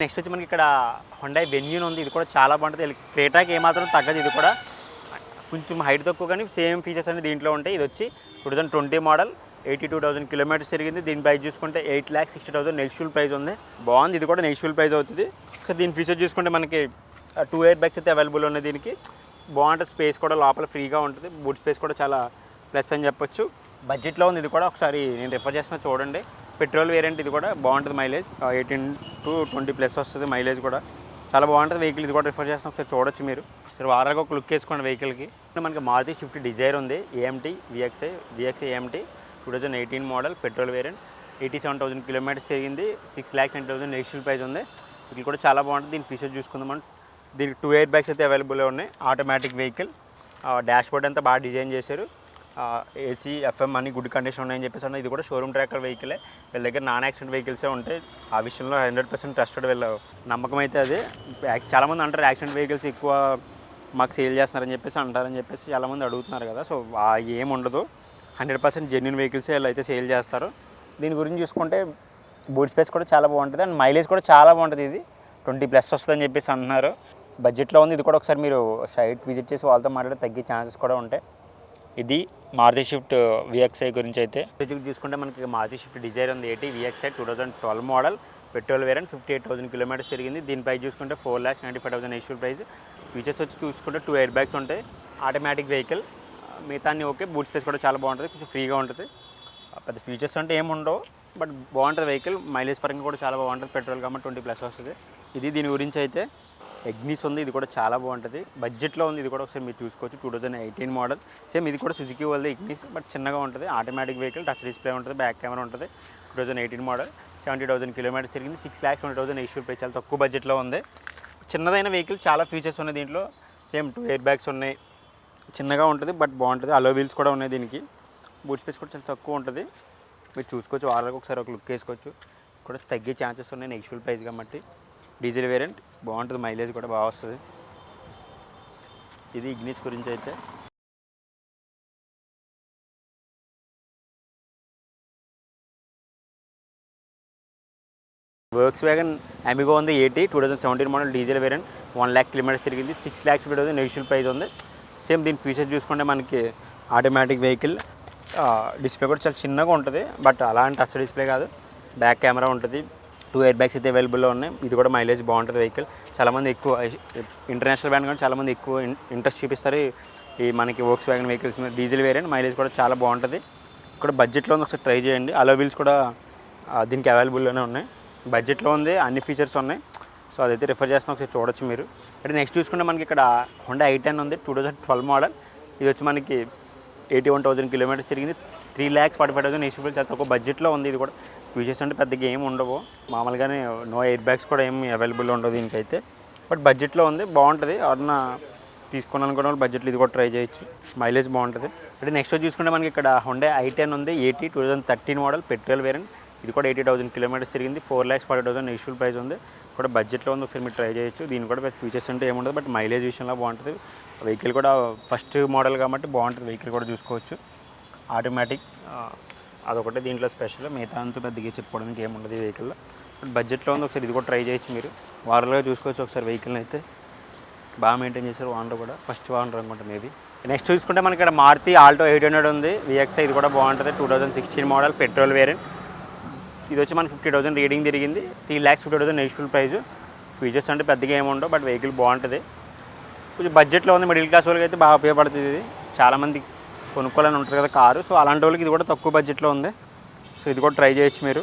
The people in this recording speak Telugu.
నెక్స్ట్ వచ్చి మనకి ఇక్కడ హుండై వెన్యూ ఉంది. ఇది కూడా చాలా బాగుంటుంది. క్రేటాకి ఏమాత్రం తగ్గదు. ఇది కూడా కొంచెం హైట్ తక్కువ కానీ సేమ్ ఫీచర్స్ అన్ని దీంట్లో ఉంటాయి. ఇది వచ్చి 2020 మోడల్, 82,000 కిలోమీటర్స్ తిరిగింది. దీని ప్రైస్ చూసుకుంటే 8,60,000 నెగిషియల్ ప్రైస్ ఉంది. బాగుంది. ఇది కూడా నెగిషియల్ ప్రైస్ అవుతుంది. సో దీని ఫీచర్ చూసుకుంటే మనకి 2 ఎయిర్ బ్యాగ్స్ అయితే అవైలబుల్ ఉన్నాయి. దీనికి బాగుంటుంది. స్పేస్ కూడా లోపల ఫ్రీగా ఉంటుంది. బూట్ స్పేస్ కూడా చాలా ప్లస్ అని చెప్పొచ్చు. బడ్జెట్లో ఉంది. ఇది కూడా ఒకసారి నేను రిఫర్ చేస్తున్నా చూడండి. Petrol variant. ఇది కూడా బాగుంటుంది. మైలేజ్ 18 to 20 ప్లస్ వస్తుంది. మైలేజ్ కూడా చాలా బాగుంటుంది వెహికల్. ఇది కూడా రిఫర్ చేస్తాం. ఒకసారి చూడొచ్చు మీరు. సరే వారాలకు ఒక లుక్ వేసుకోండి వెహికల్కి. మనకి మారుతి స్విఫ్ట్ డిజైర్ ఉంది. AMT VXi AMT 2018 model petrol variant, 87,000 kilometres తిరిగింది. 6,90,000 నెగిషియల్ ప్రైస్ ఉంది. ఇది కూడా చాలా బాగుంటుంది. దీని ఫీచర్ చూసుకుందాం మనం. దీనికి 2 ఎయిర్ బ్యాగ్స్ అయితే అవైలబుల్లో ఉన్నాయి. Automatic vehicle. డాష్ బోర్డ్ అంతా బాగా డిజైన్ చేశారు. ఏసీ ఎఫ్ఎం అన్ని గుడ్ కండిషన్ ఉన్నాయని చెప్పేసి అన్న. ఇది కూడా షోరూమ్ ట్రాకర్ వెహికలే. వీళ్ళ దగ్గర నాన్ యాక్సిడెంట్ వెహికల్సే ఉంటాయి. ఆ విషయంలో 100% ట్రస్టెడ్ వీళ్ళ నమ్మకం అయితే అది. చాలామంది అంటారు యాక్సిడెంట్ వెహికల్స్ ఎక్కువ మాకు సేల్ చేస్తున్నారని చెప్పేసి అంటారని చెప్పేసి చాలామంది అడుగుతున్నారు కదా. సో ఏం ఉండదు. 100% జెన్యున్ వెహికల్సే వీళ్ళు అయితే సేల్ చేస్తారు. దీని గురించి చూసుకుంటే బూట్ స్పేస్ కూడా చాలా బాగుంటుంది. అండ్ మైలేజ్ కూడా చాలా బాగుంటుంది. ఇది 20 ప్లస్ వస్తుందని చెప్పేసి అంటున్నారు. బడ్జెట్లో ఉంది. ఇది కూడా ఒకసారి మీరు సైట్ విజిట్ చేసి వాళ్ళతో మాట్లాడి తగ్గే ఛాన్సెస్ కూడా ఉంటాయి. ఇది మారుతి స్విఫ్ట్ విఎక్స్ఐ గురించి అయితే చూసుకుంటే మనకి మారుతి స్విఫ్ట్ డిజైర్ ఉంది. VXi 2012 model petrol variant, 58,000 kilometres తిరిగింది. దీని ప్రైస్ చూసుకుంటే 4,95,000 ఇష్యూల్ ప్రైస్. ఫీచర్స్ వచ్చి చూసుకుంటే 2 ఎయిర్ బ్యాగ్స్ ఉంటాయి. Automatic vehicle. మిగతా అన్ని ఓకే. బూట్ స్పేస్ కూడా చాలా బాగుంటుంది. కొంచెం ఫ్రీగా ఉంటుంది. పెద్ద ఫీచర్స్ అంటే ఏమి ఉండవు, బట్ బాగుంటుంది వెహికల్. మైలేజ్ పరంగా కూడా చాలా బాగుంటుంది. పెట్రోల్ కాబట్టి 20 ప్లస్ వస్తుంది. ఇది దీని గురించి అయితే. ఎగ్నిస్ ఉంది. ఇది కూడా చాలా బాగుంటుంది. బడ్జెట్లో ఉంది. ఇది కూడా ఒకసారి మీరు చూసుకోవచ్చు. 2018 మోడల్. సేమ్ ఇది కూడా సుజుకి వాళ్ళది ఎగ్నిస్, బట్ చిన్నగా ఉంటుంది. Automatic vehicle. టచ్ డిస్ప్లే ఉంటుంది. బ్యాక్ కెమెరా ఉంటుంది. 2018 మోడల్, 70,000 కిలోమీటర్స్ తిరిగింది. 6,20,000 ఇష్యూ ప్రైస్. చాలా తక్కువ బడ్జెట్లో ఉంది. చిన్నదైన వెహికల్. చాలా ఫీచర్స్ ఉన్నాయి దీంట్లో. సేమ్ 2 ఎయిర్ బ్యాగ్స్ ఉన్నాయి. చిన్నగా ఉంటుంది బట్ బాగుంటుంది. అలో వీల్స్ కూడా ఉన్నాయి దీనికి. బూట్ స్పేస్ కూడా చాలా తక్కువ ఉంటుంది. మీరు చూసుకోవచ్చు. వారాలకు ఒకసారి ఒక లుక్ వేసుకోవచ్చు. కూడా తగ్గే ఛాన్సెస్ ఉన్నాయి నెగిషియల్ ప్రైస్ కాబట్టి. డీజిల్ వేరియంట్ బాగుంటుంది. మైలేజ్ కూడా బాగా వస్తుంది. ఇది ఇగ్నిస్ గురించి అయితే. వర్క్స్ వ్యాగన్ అమిగో ఉంది. 2017 model diesel variant, 1 lakh kilometres తిరిగింది. 6,50,000 నెగిషియల్ ప్రైస్ ఉంది. సేమ్ దీని ఫీచర్ చూసుకుంటే మనకి ఆటోమేటిక్ వెహికల్. డిస్ప్లే కూడా చాలా చిన్నగా ఉంటుంది, బట్ అలాంటి టచ్ డిస్ప్లే కాదు. బ్యాక్ కెమెరా ఉంటుంది. 2 ఎయిర్ బ్యాగ్స్ అయితే అవైలబుల్లో ఉన్నాయి. ఇది కూడా మైలేజ్ బాగుంటుంది వెహికల్. చాలామంది ఎక్కువ ఇంటర్నేషనల్ బ్రాండ్ కానీ చాలామంది ఎక్కువ ఇంట్రెస్ట్ చూపిస్తారు ఈ మనకి వర్క్స్ వ్యాగన్ వెహికల్స్ మీద. Diesel variant. మైలేజ్ కూడా చాలా బాగుంటుంది. ఇక్కడ బడ్జెట్లో ఉంది. ఒకసారి ట్రై చేయండి. అలో వీల్స్ కూడా దీనికి అవైలబుల్లోనే ఉన్నాయి. బడ్జెట్లో ఉంది. అన్ని ఫీచర్స్ ఉన్నాయి. సో అదైతే రిఫర్ చేస్తాం. ఒకసారి చూడొచ్చు మీరు. అంటే నెక్స్ట్ చూసుకుంటే మనకి ఇక్కడ హోండా i10 ఉంది. 2012 మోడల్. ఇది వచ్చి మనకి 81,000 కిలోమీటర్స్ తిరిగింది. 3,45,000 ఇష్యూబుల్. చాలా తక్కువ బడ్జెట్లో ఉంది. ఇది కూడా ఫీచర్స్ అంటే పెద్దగా ఏమి ఉండవు. మామూలుగానే నో ఎయిర్ బ్యాగ్స్ కూడా ఏమి అవైలబుల్ ఉండవు దీనికైతే. బట్ బడ్జెట్లో ఉంది. బాగుంటుంది. ఎవరన్నా తీసుకోవాలనుకున్న వాళ్ళు బడ్జెట్లో ఇది కూడా ట్రై చేయొచ్చు. మైలేజ్ బాగుంటుంది. అంటే నెక్స్ట్ చూసుకుంటే మనకి ఇక్కడ హోండా i10 ఉంది. 2013 మోడల్ పెట్రోల్ వేరియంట్. ఇది కూడా 80,000 కిలోమీటర్స్ తిరిగింది. 4,40,000 ఇష్యూల్ ప్రైస్ ఉంది. కూడా బడ్జెట్లో ఉంది. ఒకసారి మీరు ట్రై చేయొచ్చు. దీని కూడా పెద్ద ఫీచర్స్ అంటే ఏముండదు, బట్ మైలేజ్ విషయంలో బాగుంటుంది. వెహికల్ కూడా ఫస్ట్ మోడల్ కాబట్టి బాగుంటుంది. వెహికల్ కూడా చూసుకోవచ్చు. ఆటోమేటిక్ అదొకటి దీంట్లో స్పెషల్. మిగతా అంతా పెద్దగా చెప్పుకోవడానికి ఏముండదు ఈ వెహికల్లో. బట్ బడ్జెట్లో ఉంది. ఒకసారి ఇది కూడా ట్రై చేయొచ్చు మీరు. వారంలో చూసుకోవచ్చు ఒకసారి. వెహికల్ని అయితే బాగా మెయింటైన్ చేశారు ఓనర్ కూడా. ఫస్ట్ ఓనర్ అనుకుంటుంది ఇది. నెక్స్ట్ చూసుకుంటే మనకి ఇక్కడ మారుతి ఆల్టో 800 ఉంది. విఎక్స్ఐ. ఇది కూడా బాగుంటుంది. 2016 మోడల్ పెట్రోల్ వేరియంట్. ఇది వచ్చి మనకి 50,000 రీడింగ్ తిరిగింది. 3,50,000 నెగిషియల్ ప్రైస్. ఫీచర్స్ అంటే పెద్దగా ఏమి ఉండవు, బట్ వెహికల్ బాగుంటుంది. కొంచెం బడ్జెట్లో ఉంది. మిడిల్ క్లాస్ వాళ్ళకి అయితే బాగా ఉపయోగపడుతుంది ఇది. చాలామంది కొనుక్కోవాలని ఉంటుంది కదా కారు. సో అలాంటి వాళ్ళకి ఇది కూడా తక్కువ బడ్జెట్లో ఉంది. సో ఇది కూడా ట్రై చేయొచ్చు మీరు.